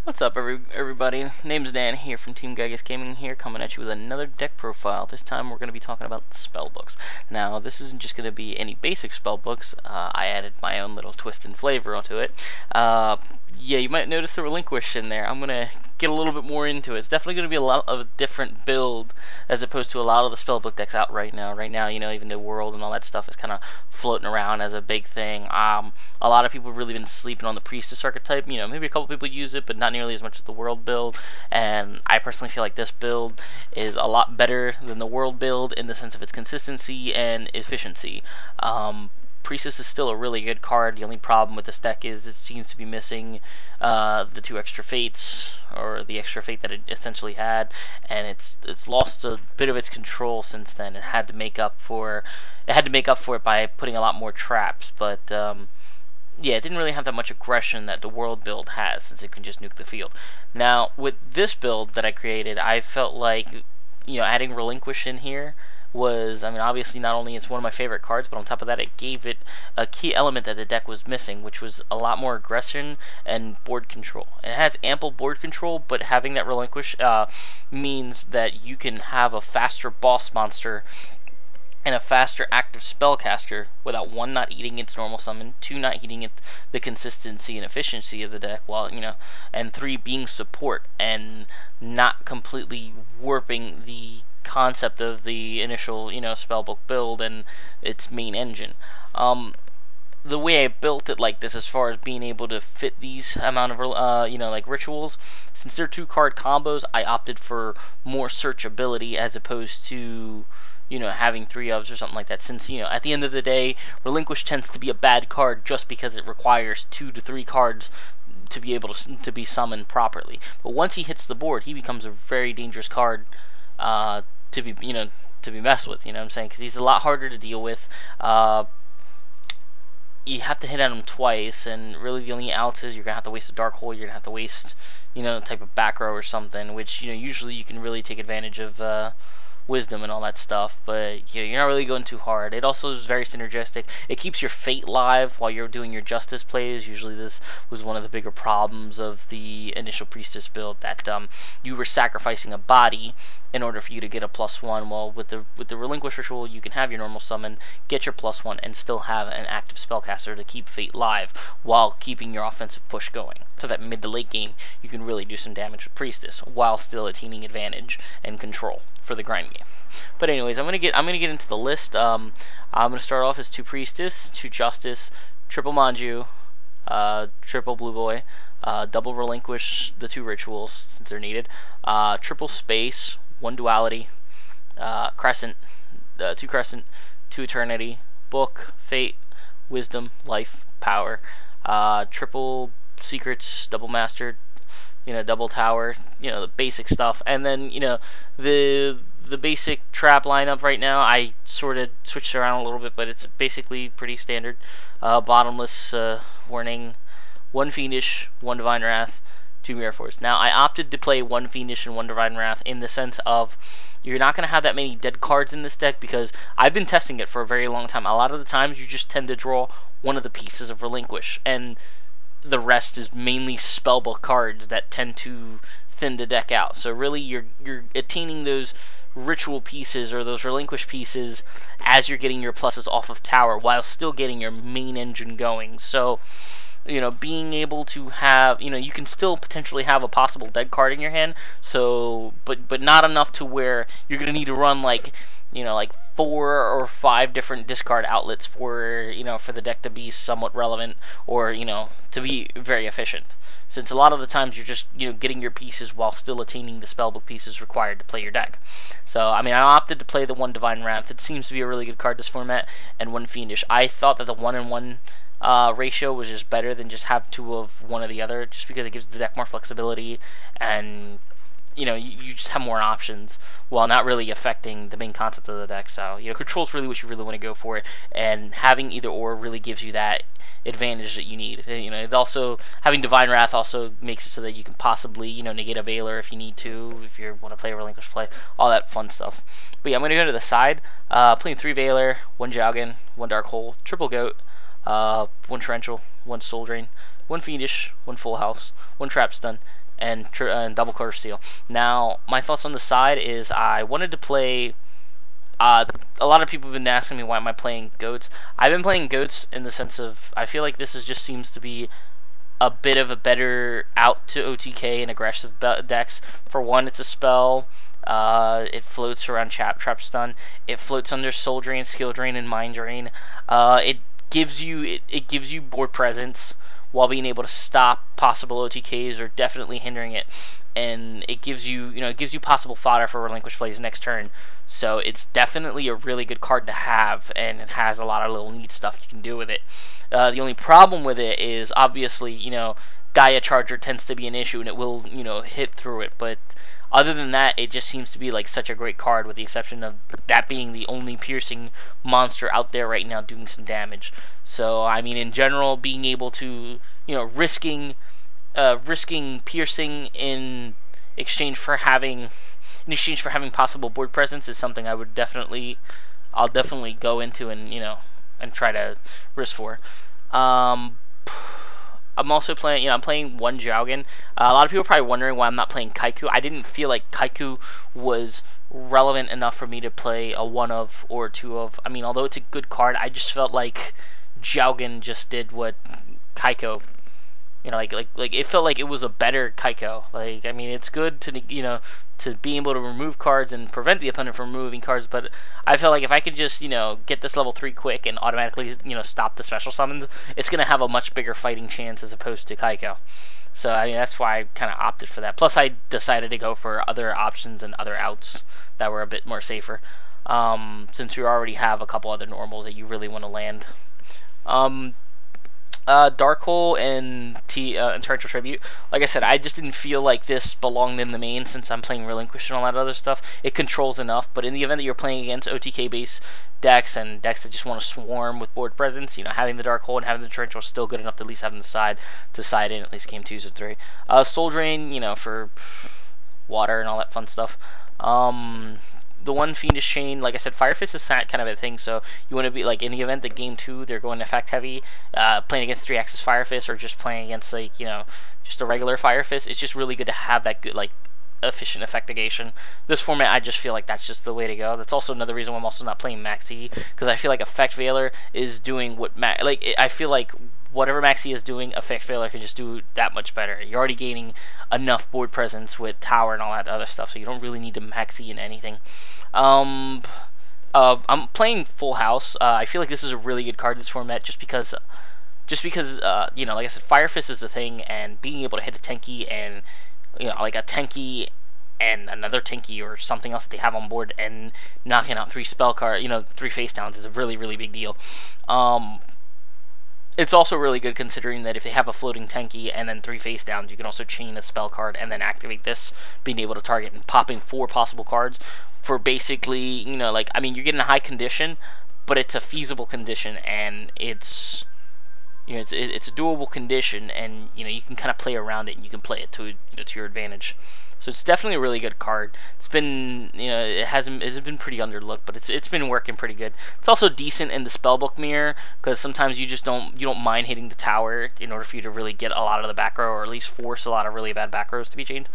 What's up, everybody? Name's Dan here from Team Gigas Gaming here, coming at you with another deck profile. This time we're going to be talking about spellbooks. Now, this isn't just going to be any basic spellbooks. I added my own little twist and flavor onto it. Yeah, you might notice the relinquish in there. I'm going to get a little bit more into it. It's definitely going to be a lot of a different build as opposed to a lot of the spellbook decks out right now. Right now, you know, even the world and all that stuff is kind of floating around as a big thing. A lot of people have really been sleeping on the priestess archetype. You know, maybe a couple people use it, but not nearly as much as the world build. And I personally feel like this build is a lot better than the world build in the sense of its consistency and efficiency. Priestess is still a really good card. The only problem with this deck is it seems to be missing the two extra fates, or the extra fate that it essentially had, and it's lost a bit of its control since then. It had to make up for it by putting a lot more traps, but yeah, it didn't really have that much aggression that the world build has, since it can just nuke the field. Now, with this build that I created, I felt like, you know, adding Relinquish in here was, I mean, obviously not only it's one of my favorite cards, but on top of that, it gave it a key element that the deck was missing, which was a lot more aggression and board control. And it has ample board control, but having that Relinquish means that you can have a faster boss monster and a faster active spellcaster without, one, not eating its normal summon, two, not eating the consistency and efficiency of the deck, while, you know, and three, being support and not completely warping the concept of the initial, you know, spellbook build and its main engine. The way I built it like this, as far as being able to fit these amount of you know, like rituals, since they're 2-card combos, I opted for more searchability as opposed to, you know, having 3 ofs or something like that, since, you know, at the end of the day, Relinquish tends to be a bad card just because it requires 2 to 3 cards to be able to be summoned properly. But once he hits the board, he becomes a very dangerous card to be, you know, to be messed with, you know what I'm saying, because he's a lot harder to deal with. You have to hit at him twice, and really the only outs is you're gonna have to waste a dark hole, you're gonna have to waste, you know, type of back row or something, which, you know, usually you can really take advantage of wisdom and all that stuff, but, you know, you're not really going too hard. It also is very synergistic. It keeps your fate live while you're doing your justice plays. Usually this was one of the bigger problems of the initial priestess build, that you were sacrificing a body in order for you to get a +1. Well, with the relinquish ritual, you can have your normal summon, get your +1, and still have an active spellcaster to keep fate live while keeping your offensive push going. So that mid to late game, you can really do some damage with priestess while still attaining advantage and control for the grind game. But anyways, I'm gonna get into the list. I'm gonna start off as 2 priestess, 2 justice, triple manju, triple blue boy, double relinquish the 2 rituals since they're needed, triple space, 1 duality, crescent, 2 crescent, 2 eternity, book, fate, wisdom, life, power, triple secrets, double master, you know, double tower, you know, the basic stuff. And then, you know, the basic trap lineup right now, I sort of switched around a little bit, but it's basically pretty standard. Bottomless warning, 1 fiendish, 1 divine wrath, 2 mirror force. Now, I opted to play 1 fiendish and 1 divine wrath in the sense of you're not going to have that many dead cards in this deck, because I've been testing it for a very long time. A lot of the times you just tend to draw one of the pieces of relinquish, and the rest is mainly spellbook cards that tend to thin the deck out. So really, you're attaining those ritual pieces or those relinquish pieces as you're getting your pluses off of tower, while still getting your main engine going. So, you know, being able to have, you know, you can still potentially have a possible dead card in your hand. So, but not enough to where you're gonna need to run, like, you know, like 4 or 5 different discard outlets for, you know, for the deck to be somewhat relevant, or, you know, to be very efficient. Since a lot of the times you're just, you know, getting your pieces while still attaining the spellbook pieces required to play your deck. So, I mean, I opted to play the 1 divine wrath. It seems to be a really good card this format, and 1 fiendish. I thought that the 1-in-1 ratio was just better than just have 2 of one or the other, just because it gives the deck more flexibility, and, you know, you just have more options while not really affecting the main concept of the deck. So, you know, control's really what you really want to go for, and having either or really gives you that advantage that you need. You know, it also, having divine wrath also makes it so that you can possibly, you know, negate a Veiler if you need to, if you want to play a relinquish play, all that fun stuff. But yeah, I'm going to go to the side, playing 3 Veiler, 1 Jowgen, 1 Dark Hole, triple Goat, 1 Torrential, 1 Soul Drain, 1 Fiendish, 1 Full House, 1 Trap Stun, and double quarter steel. Now, my thoughts on the side is I wanted to play. A lot of people have been asking me why am I playing goats. I've been playing goats in the sense of I feel like this is just seems to be a bit of a better out to OTK and aggressive decks. For one, it's a spell. It floats around trap stun. It floats under soul drain, skill drain, and mind drain. It gives you board presence while being able to stop possible OTKs or definitely hindering it. And it gives you, it gives you possible fodder for relinquish plays next turn. So it's definitely a really good card to have, and it has a lot of little neat stuff you can do with it. The only problem with it is obviously, Gaia Charger tends to be an issue, and it will, hit through it. But other than that, it just seems to be like such a great card, with the exception of that being the only piercing monster out there right now doing some damage. So I mean, in general, being able to, risking piercing in exchange for having possible board presence is something I'll definitely go into and and try to risk for. I'm also playing, I'm playing one Jaugen. A lot of people are probably wondering why I'm not playing Kaiku. I didn't feel like Kaiku was relevant enough for me to play a one of or two of. I mean, although it's a good card, I just felt like Jaugen just did what Kaiko, like it felt like it was a better Kaiko. Like, I mean, it's good to, to be able to remove cards and prevent the opponent from removing cards, but I felt like if I could just, get this level 3 quick and automatically, stop the special summons, it's going to have a much bigger fighting chance as opposed to Kaiko. So, I mean, that's why I kind of opted for that. Plus, I decided to go for other options and other outs that were a bit more safer, since we already have a couple other normals that you really want to land. Dark Hole and Torrential Tribute. Like I said, I just didn't feel like this belonged in the main since I'm playing Relinquish and all that other stuff. It controls enough, but in the event that you're playing against OTK-based decks and decks that just want to swarm with board presence, having the Dark Hole and having the Torrential is still good enough to at least have them to side in at least game 2s or 3. Soul Drain, for water and all that fun stuff. The one Fiendish Chain, like I said, Fire Fist is kind of a thing, so you want to be, like, in the event that game 2 they're going effect heavy, playing against 3-axis Fire Fist, or just playing against, like, just a regular Fire Fist, it's just really good to have that good, like, efficient effectigation. This format, I just feel like that's just the way to go. That's also another reason why I'm also not playing Max E, because I feel like Effect Veiler is doing what I feel like whatever Max E is doing, Effect Veiler can just do that much better. You're already gaining enough board presence with Tower and all that other stuff, so you don't really need to Max E in anything. I'm playing Full House. I feel like this is a really good card in this format, just because like I said, Fire Fist is the thing, and being able to hit a Tenki and like a Tenki and another Tenki or something else that they have on board and knocking out 3 spell card, 3 face downs is a really, really big deal. It's also really good considering that if they have a floating Tenki and then 3 face downs, you can also chain a spell card and then activate this, being able to target and popping 4 possible cards for basically, like, I mean, you're getting a high condition, but it's a feasible condition, and it's, it's a doable condition, and, you can kind of play around it, and you can play it to, to your advantage. So it's definitely a really good card. It's been, it's been pretty underlooked, but it's been working pretty good. It's also decent in the Spellbook mirror, because sometimes you don't mind hitting the tower in order for you to really get a lot of the back row, or at least force a lot of really bad back rows to be chained.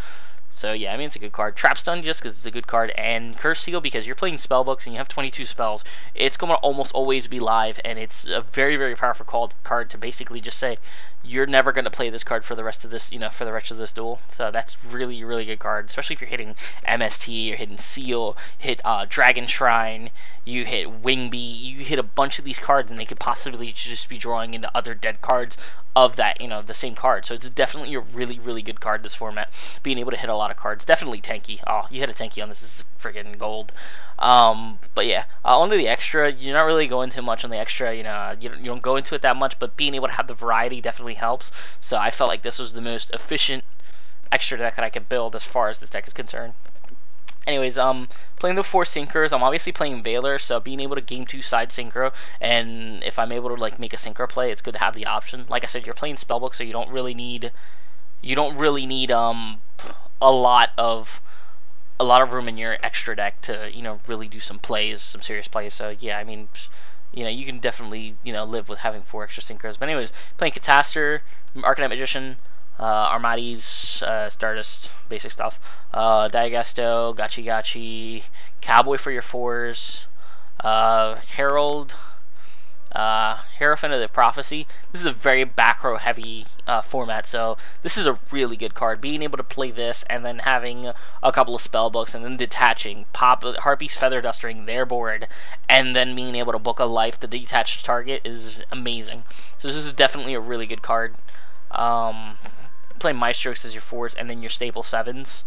So yeah, I mean, it's a good card. Trap Stun just because it's a good card, and Curse Seal because you're playing Spellbooks and you have 22 spells. It's going to almost always be live, and it's a very, very powerful card to basically just say you're never going to play this card for the rest of this, for the rest of this duel. So that's really, really good card, especially if you're hitting MST, you're hitting Seal, hit Dragon Shrine, you hit Wingby, you hit a bunch of these cards, and they could possibly just be drawing into other dead cards of that, the same card. So it's definitely a really, really good card, this format, being able to hit a lot of cards. Definitely tanky. Oh, you hit a tanky on this is freaking gold. But yeah, onto the extra, you're not really going too much on the extra, you don't go into it that much, but being able to have the variety definitely helps. So I felt like this was the most efficient extra deck that I could build as far as this deck is concerned. Anyways, playing the 4 synchros, I'm obviously playing Veiler, so being able to game 2 side synchro, and if I'm able to like make a synchro play, it's good to have the option. Like I said, you're playing Spellbook, so you don't really need a lot of room in your extra deck to really do some serious plays. So yeah, I mean, you can definitely live with having 4 extra synchros. But anyways, playing Catastor, Arcanite Magician, Armades, Stardust, basic stuff. Diagasto, Gachi Gachi, Cowboy for your 4s, Herald, Hierophant of the Prophecy. This is a very back row heavy format, so this is a really good card. Being able to play this and then having a couple of spell books and then detaching, pop Harpy's Feather Dustering their board, and then being able to book a life to detach target is amazing. So this is definitely a really good card. Play Maestros as your 4s and then your staple 7s,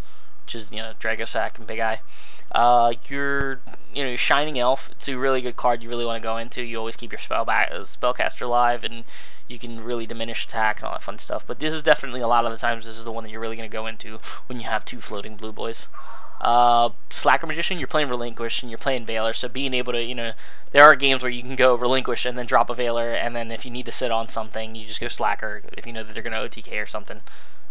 which is, Dragosack and Big Eye. Your Shining Elf, it's a really good card you really want to go into. You always keep your spellcaster alive, and you can really diminish attack and all that fun stuff. But this is definitely, a lot of the times, this is the one that you're really going to go into when you have 2 floating blue boys. Slacker Magician, you're playing Relinquish and you're playing Veiler, so being able to, there are games where you can go Relinquish and then drop a Veiler, and then if you need to sit on something, you just go Slacker if you know that they're going to OTK or something,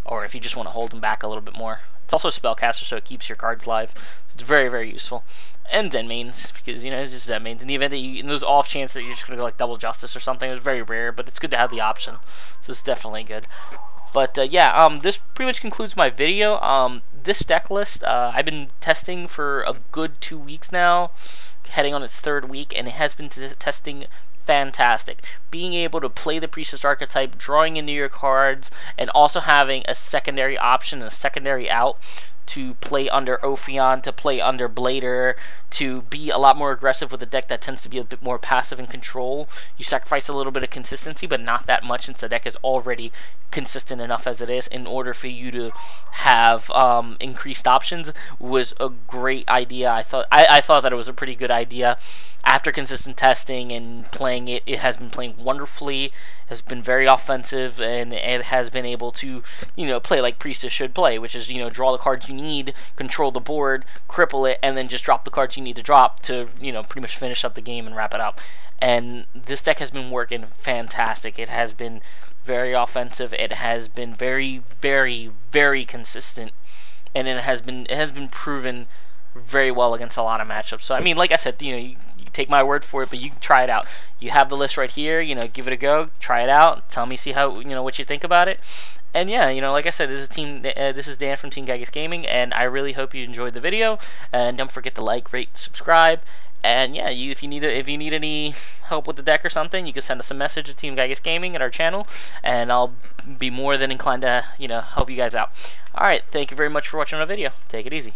or if you just want to hold them back a little bit more. It's also a spellcaster, so it keeps your cards live. So it's very, very useful. And Zen mains, because, it's just Zen mains. In the event that in those off chance that you're just going to go like double Justice or something, it's very rare, but it's good to have the option. So it's definitely good. But yeah, this pretty much concludes my video. This deck list, I've been testing for a good 2 weeks now, heading on its 3rd week, and it has been testing fantastic. Being able to play the priestess archetype, drawing into your cards, and also having a secondary option, a secondary out to play under Ophion, to play under Blader, to be a lot more aggressive with a deck that tends to be a bit more passive in control. You sacrifice a little bit of consistency, but not that much, since the deck is already consistent enough as it is, in order for you to have increased options, was a great idea. I thought that it was a pretty good idea. After consistent testing and playing it, it has been playing wonderfully, has been very offensive, and it has been able to, play like Priestess should play, which is, draw the cards you need, control the board, cripple it, and then just drop the cards you need to drop to, pretty much finish up the game and wrap it up. And this deck has been working fantastic. It has been very offensive. It has been very, very, very consistent, and it has been proven very well against a lot of matchups. So I mean, like I said, you take my word for it, but you can try it out. You have the list right here. Give it a go, try it out, tell me, see how what you think about it. And yeah, like I said, this is Dan from Team Gigas Gaming, and I really hope you enjoyed the video. And don't forget to like, rate, subscribe. And yeah, if you need any help with the deck or something, you can send us a message at Team Gigas Gaming at our channel, and I'll be more than inclined to help you guys out. All right, thank you very much for watching my video. Take it easy.